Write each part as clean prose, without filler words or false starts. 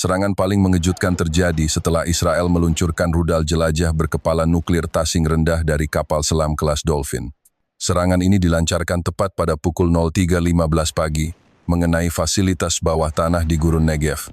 Serangan paling mengejutkan terjadi setelah Israel meluncurkan rudal jelajah berkepala nuklir tasing rendah dari kapal selam kelas Dolphin. Serangan ini dilancarkan tepat pada pukul 03.15 pagi, mengenai fasilitas bawah tanah di Gurun Negev.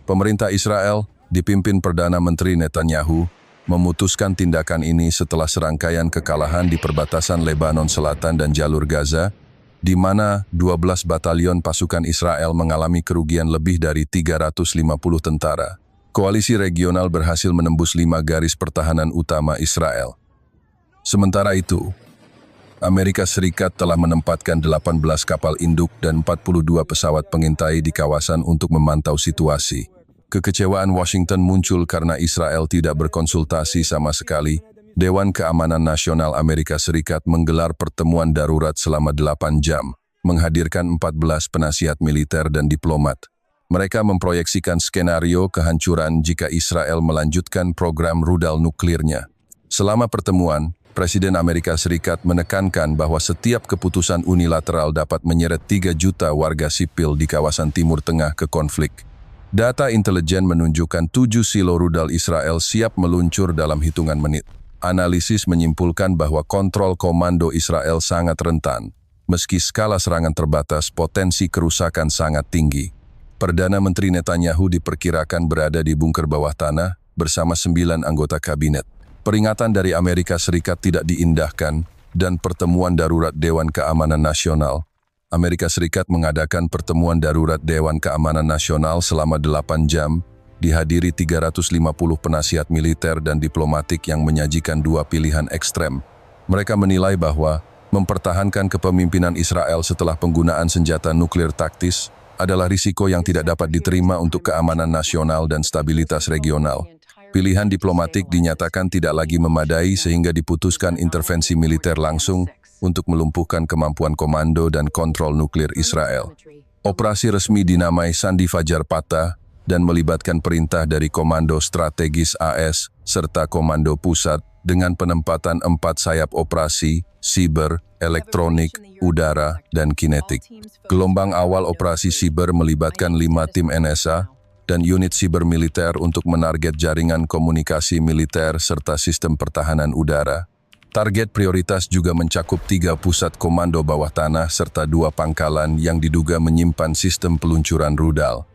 Pemerintah Israel, dipimpin Perdana Menteri Netanyahu, memutuskan tindakan ini setelah serangkaian kekalahan di perbatasan Lebanon Selatan dan jalur Gaza, di mana 12 batalion pasukan Israel mengalami kerugian lebih dari 350 tentara. Koalisi regional berhasil menembus 5 garis pertahanan utama Israel. Sementara itu, Amerika Serikat telah menempatkan 18 kapal induk dan 42 pesawat pengintai di kawasan untuk memantau situasi. Kekecewaan Washington muncul karena Israel tidak berkonsultasi sama sekali. Dewan Keamanan Nasional Amerika Serikat menggelar pertemuan darurat selama 8 jam, menghadirkan 14 penasihat militer dan diplomat. Mereka memproyeksikan skenario kehancuran jika Israel melanjutkan program rudal nuklirnya. Selama pertemuan, Presiden Amerika Serikat menekankan bahwa setiap keputusan unilateral dapat menyeret 3 juta warga sipil di kawasan Timur Tengah ke konflik. Data intelijen menunjukkan 7 silo rudal Israel siap meluncur dalam hitungan menit. Analisis menyimpulkan bahwa kontrol komando Israel sangat rentan. Meski skala serangan terbatas, potensi kerusakan sangat tinggi. Perdana Menteri Netanyahu diperkirakan berada di bunker bawah tanah bersama 9 anggota kabinet. Peringatan dari Amerika Serikat tidak diindahkan dan pertemuan darurat Dewan Keamanan Nasional. Amerika Serikat mengadakan pertemuan darurat Dewan Keamanan Nasional selama 8 jam, dihadiri 350 penasihat militer dan diplomatik yang menyajikan 2 pilihan ekstrem. Mereka menilai bahwa mempertahankan kepemimpinan Israel setelah penggunaan senjata nuklir taktis adalah risiko yang tidak dapat diterima untuk keamanan nasional dan stabilitas regional. Pilihan diplomatik dinyatakan tidak lagi memadai sehingga diputuskan intervensi militer langsung untuk melumpuhkan kemampuan komando dan kontrol nuklir Israel. Operasi resmi dinamai Sandi Fajar Patah dan melibatkan perintah dari Komando Strategis AS serta Komando Pusat dengan penempatan 4 sayap operasi, siber, elektronik, udara, dan kinetik. Gelombang awal operasi siber melibatkan 5 tim NSA dan unit siber militer untuk menarget jaringan komunikasi militer serta sistem pertahanan udara. Target prioritas juga mencakup 3 pusat komando bawah tanah serta 2 pangkalan yang diduga menyimpan sistem peluncuran rudal.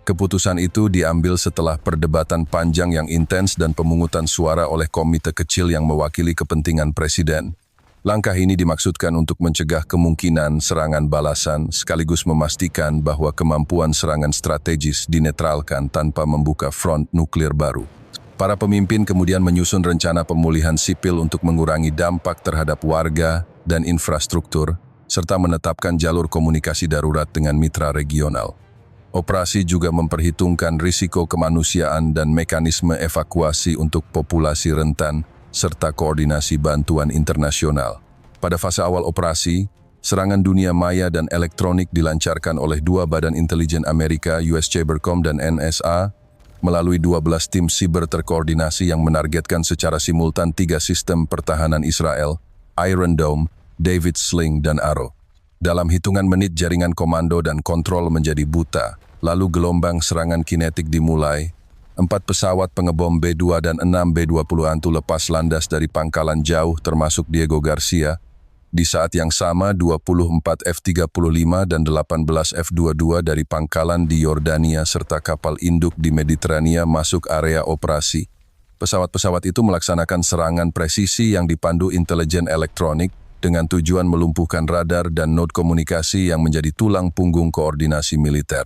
Keputusan itu diambil setelah perdebatan panjang yang intens dan pemungutan suara oleh komite kecil yang mewakili kepentingan presiden. Langkah ini dimaksudkan untuk mencegah kemungkinan serangan balasan sekaligus memastikan bahwa kemampuan serangan strategis dinetralkan tanpa membuka front nuklir baru. Para pemimpin kemudian menyusun rencana pemulihan sipil untuk mengurangi dampak terhadap warga dan infrastruktur, serta menetapkan jalur komunikasi darurat dengan mitra regional. Operasi juga memperhitungkan risiko kemanusiaan dan mekanisme evakuasi untuk populasi rentan, serta koordinasi bantuan internasional. Pada fase awal operasi, serangan dunia maya dan elektronik dilancarkan oleh 2 badan intelijen Amerika, US Cybercom dan NSA, melalui 12 tim siber terkoordinasi yang menargetkan secara simultan 3 sistem pertahanan Israel, Iron Dome, David Sling, dan Arrow. Dalam hitungan menit jaringan komando dan kontrol menjadi buta, lalu gelombang serangan kinetik dimulai. 4 pesawat pengebom B-2 dan 6 B-20 lepas landas dari pangkalan jauh termasuk Diego Garcia. Di saat yang sama, 24 F-35 dan 18 F-22 dari pangkalan di Yordania serta kapal induk di Mediterania masuk area operasi. Pesawat-pesawat itu melaksanakan serangan presisi yang dipandu intelijen elektronik dengan tujuan melumpuhkan radar dan node komunikasi yang menjadi tulang punggung koordinasi militer.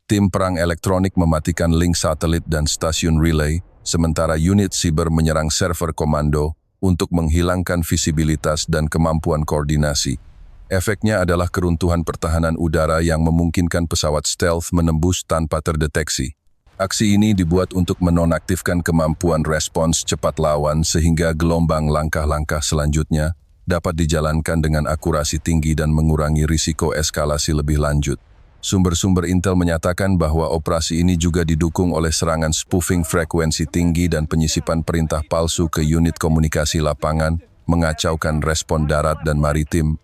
Tim perang elektronik mematikan link satelit dan stasiun relay, sementara unit siber menyerang server komando untuk menghilangkan visibilitas dan kemampuan koordinasi. Efeknya adalah keruntuhan pertahanan udara yang memungkinkan pesawat stealth menembus tanpa terdeteksi. Aksi ini dibuat untuk menonaktifkan kemampuan respons cepat lawan sehingga gelombang langkah-langkah selanjutnya dapat dijalankan dengan akurasi tinggi dan mengurangi risiko eskalasi lebih lanjut. Sumber-sumber intel menyatakan bahwa operasi ini juga didukung oleh serangan spoofing frekuensi tinggi dan penyisipan perintah palsu ke unit komunikasi lapangan, mengacaukan respon darat dan maritim.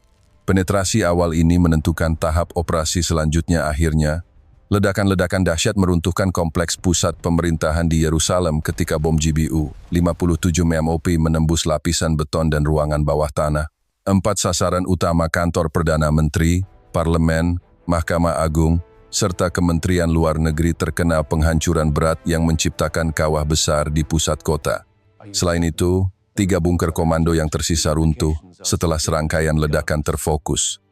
Penetrasi awal ini menentukan tahap operasi selanjutnya akhirnya. Ledakan-ledakan dahsyat meruntuhkan kompleks pusat pemerintahan di Yerusalem ketika bom GBU 57 MOP menembus lapisan beton dan ruangan bawah tanah. 4 sasaran utama kantor Perdana Menteri, Parlemen, Mahkamah Agung, serta Kementerian Luar Negeri terkena penghancuran berat yang menciptakan kawah besar di pusat kota. Selain itu, 3 bunker komando yang tersisa runtuh setelah serangkaian ledakan terfokus.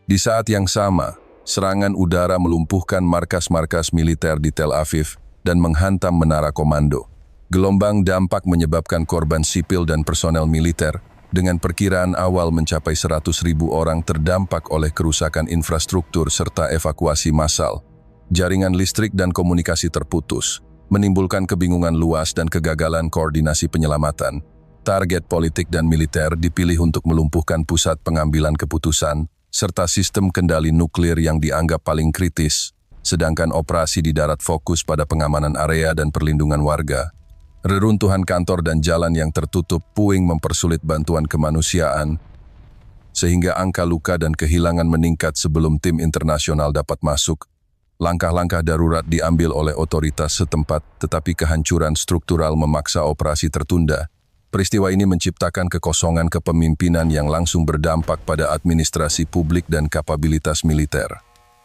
Di saat yang sama, serangan udara melumpuhkan markas-markas militer di Tel Aviv dan menghantam menara komando. Gelombang dampak menyebabkan korban sipil dan personel militer, dengan perkiraan awal mencapai 100.000 orang terdampak oleh kerusakan infrastruktur serta evakuasi massal. Jaringan listrik dan komunikasi terputus, menimbulkan kebingungan luas dan kegagalan koordinasi penyelamatan. Target politik dan militer dipilih untuk melumpuhkan pusat pengambilan keputusan, serta sistem kendali nuklir yang dianggap paling kritis, sedangkan operasi di darat fokus pada pengamanan area dan perlindungan warga. Reruntuhan kantor dan jalan yang tertutup puing mempersulit bantuan kemanusiaan, sehingga angka luka dan kehilangan meningkat sebelum tim internasional dapat masuk. Langkah-langkah darurat diambil oleh otoritas setempat, tetapi kehancuran struktural memaksa operasi tertunda. Peristiwa ini menciptakan kekosongan kepemimpinan yang langsung berdampak pada administrasi publik dan kapabilitas militer.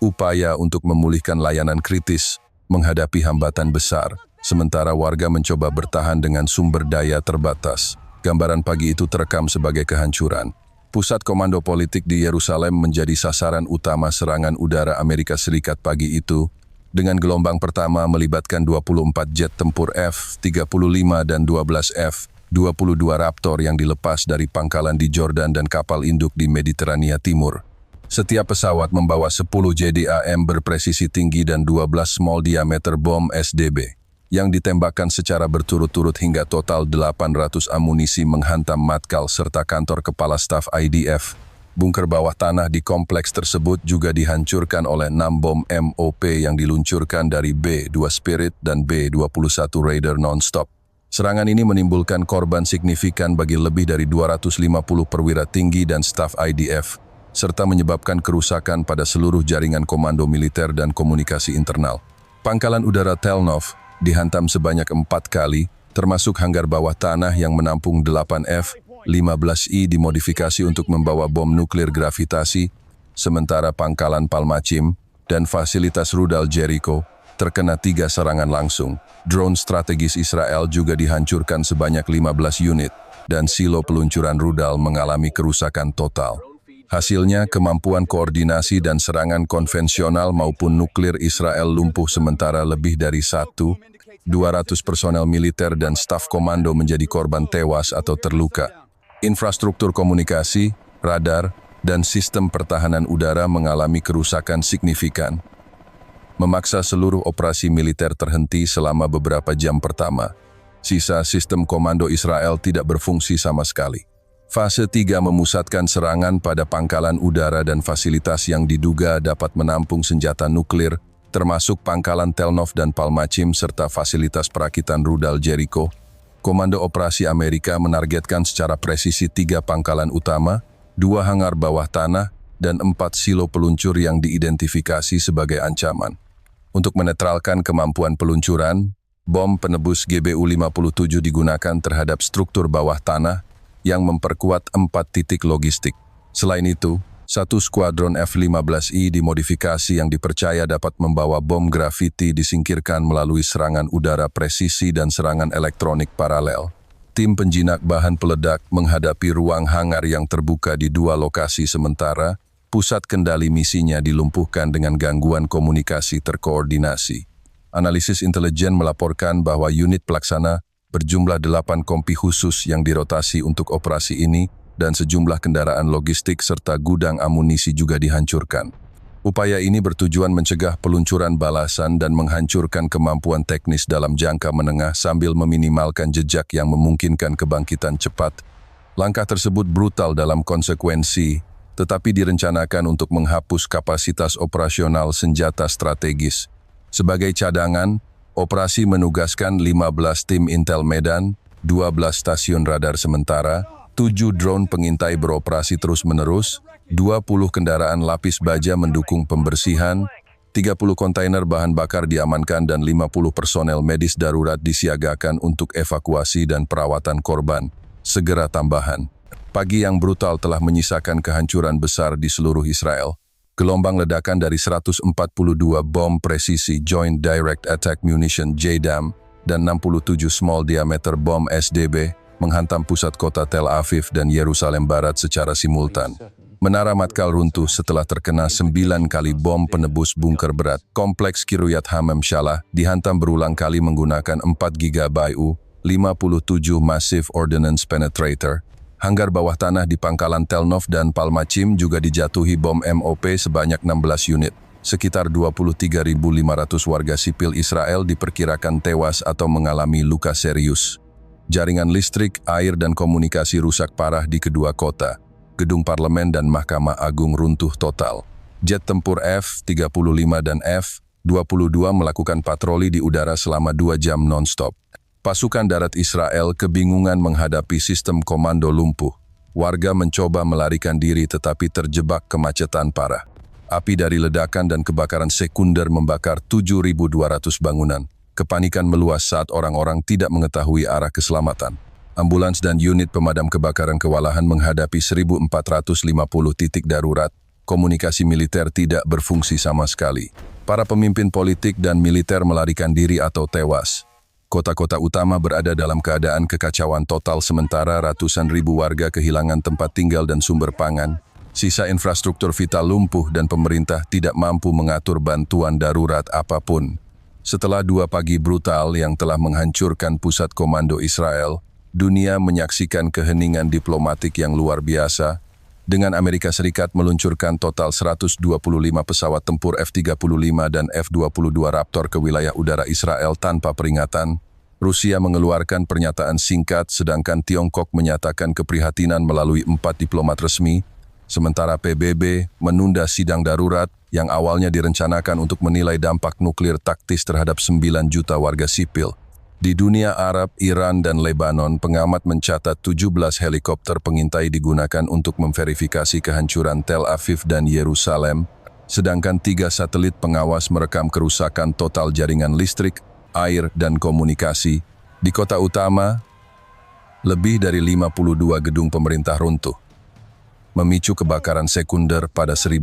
Upaya untuk memulihkan layanan kritis menghadapi hambatan besar, sementara warga mencoba bertahan dengan sumber daya terbatas. Gambaran pagi itu terekam sebagai kehancuran. Pusat komando politik di Yerusalem menjadi sasaran utama serangan udara Amerika Serikat pagi itu, dengan gelombang pertama melibatkan 24 jet tempur F-35 dan 12 F-22 Raptor yang dilepas dari pangkalan di Jordan dan kapal induk di Mediterania Timur. Setiap pesawat membawa 10 JDAM berpresisi tinggi dan 12 small diameter bom SDB, yang ditembakkan secara berturut-turut hingga total 800 amunisi menghantam matkal serta kantor kepala staf IDF. Bunker bawah tanah di kompleks tersebut juga dihancurkan oleh 6 bom MOP yang diluncurkan dari B-2 Spirit dan B-21 Raider non-stop. Serangan ini menimbulkan korban signifikan bagi lebih dari 250 perwira tinggi dan staf IDF, serta menyebabkan kerusakan pada seluruh jaringan komando militer dan komunikasi internal. Pangkalan udara Tel Nov dihantam sebanyak 4 kali, termasuk hanggar bawah tanah yang menampung 8 F-15I dimodifikasi untuk membawa bom nuklir gravitasi, sementara pangkalan Palmachim dan fasilitas rudal Jericho terkena 3 serangan langsung. Drone strategis Israel juga dihancurkan sebanyak 15 unit, dan silo peluncuran rudal mengalami kerusakan total. Hasilnya, kemampuan koordinasi dan serangan konvensional maupun nuklir Israel lumpuh sementara lebih dari 200 personel militer dan staf komando menjadi korban tewas atau terluka. Infrastruktur komunikasi, radar, dan sistem pertahanan udara mengalami kerusakan signifikan, memaksa seluruh operasi militer terhenti selama beberapa jam pertama. Sisa sistem komando Israel tidak berfungsi sama sekali. Fase 3 memusatkan serangan pada pangkalan udara dan fasilitas yang diduga dapat menampung senjata nuklir, termasuk pangkalan Tel Nov dan Palmachim serta fasilitas perakitan rudal Jericho. Komando Operasi Amerika menargetkan secara presisi 3 pangkalan utama, 2 hangar bawah tanah, dan 4 silo peluncur yang diidentifikasi sebagai ancaman. Untuk menetralkan kemampuan peluncuran, bom penebus GBU-57 digunakan terhadap struktur bawah tanah yang memperkuat 4 titik logistik. Selain itu, 1 skuadron F-15I dimodifikasi yang dipercaya dapat membawa bom grafiti disingkirkan melalui serangan udara presisi dan serangan elektronik paralel. Tim penjinak bahan peledak menghadapi ruang hangar yang terbuka di 2 lokasi sementara. Pusat kendali misinya dilumpuhkan dengan gangguan komunikasi terkoordinasi. Analisis intelijen melaporkan bahwa unit pelaksana berjumlah 8 kompi khusus yang dirotasi untuk operasi ini dan sejumlah kendaraan logistik serta gudang amunisi juga dihancurkan. Upaya ini bertujuan mencegah peluncuran balasan dan menghancurkan kemampuan teknis dalam jangka menengah sambil meminimalkan jejak yang memungkinkan kebangkitan cepat. Langkah tersebut brutal dalam konsekuensi, tetapi direncanakan untuk menghapus kapasitas operasional senjata strategis. Sebagai cadangan, operasi menugaskan 15 tim Intel Medan, 12 stasiun radar sementara, 7 drone pengintai beroperasi terus-menerus, 20 kendaraan lapis baja mendukung pembersihan, 30 kontainer bahan bakar diamankan dan 50 personel medis darurat disiagakan untuk evakuasi dan perawatan korban. Segera tambahan. Pagi yang brutal telah menyisakan kehancuran besar di seluruh Israel. Gelombang ledakan dari 142 bom presisi Joint Direct Attack Munition JDAM dan 67 small diameter bom SDB menghantam pusat kota Tel Aviv dan Yerusalem Barat secara simultan. Menara Matkal runtuh setelah terkena 9 kali bom penebus bunker berat. Kompleks Kiryat Hamam Shalah dihantam berulang kali menggunakan 4 GBU, 57 Massive Ordnance Penetrator. Hanggar bawah tanah di pangkalan Tel Nov dan Palmachim juga dijatuhi bom MOP sebanyak 16 unit. Sekitar 23.500 warga sipil Israel diperkirakan tewas atau mengalami luka serius. Jaringan listrik, air, dan komunikasi rusak parah di kedua kota. Gedung parlemen dan Mahkamah Agung runtuh total. Jet tempur F-35 dan F-22 melakukan patroli di udara selama 2 jam non-stop. Pasukan darat Israel kebingungan menghadapi sistem komando lumpuh. Warga mencoba melarikan diri tetapi terjebak kemacetan parah. Api dari ledakan dan kebakaran sekunder membakar 7.200 bangunan. Kepanikan meluas saat orang-orang tidak mengetahui arah keselamatan. Ambulans dan unit pemadam kebakaran kewalahan menghadapi 1.450 titik darurat. Komunikasi militer tidak berfungsi sama sekali. Para pemimpin politik dan militer melarikan diri atau tewas. Kota-kota utama berada dalam keadaan kekacauan total sementara ratusan ribu warga kehilangan tempat tinggal dan sumber pangan. Sisa infrastruktur vital lumpuh dan pemerintah tidak mampu mengatur bantuan darurat apapun. Setelah 2 pagi brutal yang telah menghancurkan pusat komando Israel, dunia menyaksikan keheningan diplomatik yang luar biasa, dengan Amerika Serikat meluncurkan total 125 pesawat tempur F-35 dan F-22 Raptor ke wilayah udara Israel tanpa peringatan. Rusia mengeluarkan pernyataan singkat, sedangkan Tiongkok menyatakan keprihatinan melalui 4 diplomat resmi, sementara PBB menunda sidang darurat yang awalnya direncanakan untuk menilai dampak nuklir taktis terhadap 9 juta warga sipil. Di dunia Arab, Iran, dan Lebanon, pengamat mencatat 17 helikopter pengintai digunakan untuk memverifikasi kehancuran Tel Aviv dan Yerusalem, sedangkan 3 satelit pengawas merekam kerusakan total jaringan listrik, air, dan komunikasi. Di kota utama, lebih dari 52 gedung pemerintah runtuh, memicu kebakaran sekunder pada 1.200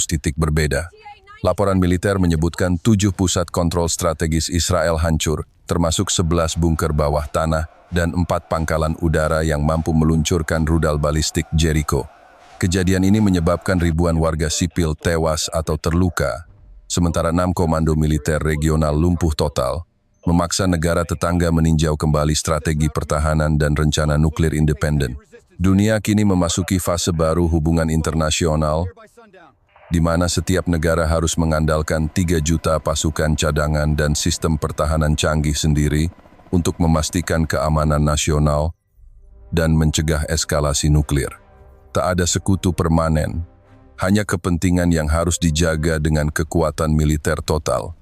titik berbeda. Laporan militer menyebutkan 7 pusat kontrol strategis Israel hancur, termasuk 11 bunker bawah tanah dan 4 pangkalan udara yang mampu meluncurkan rudal balistik Jericho. Kejadian ini menyebabkan ribuan warga sipil tewas atau terluka, sementara 6 komando militer regional lumpuh total, memaksa negara tetangga meninjau kembali strategi pertahanan dan rencana nuklir independen. Dunia kini memasuki fase baru hubungan internasional, di mana setiap negara harus mengandalkan 3 juta pasukan cadangan dan sistem pertahanan canggih sendiri untuk memastikan keamanan nasional dan mencegah eskalasi nuklir. Tak ada sekutu permanen, hanya kepentingan yang harus dijaga dengan kekuatan militer total.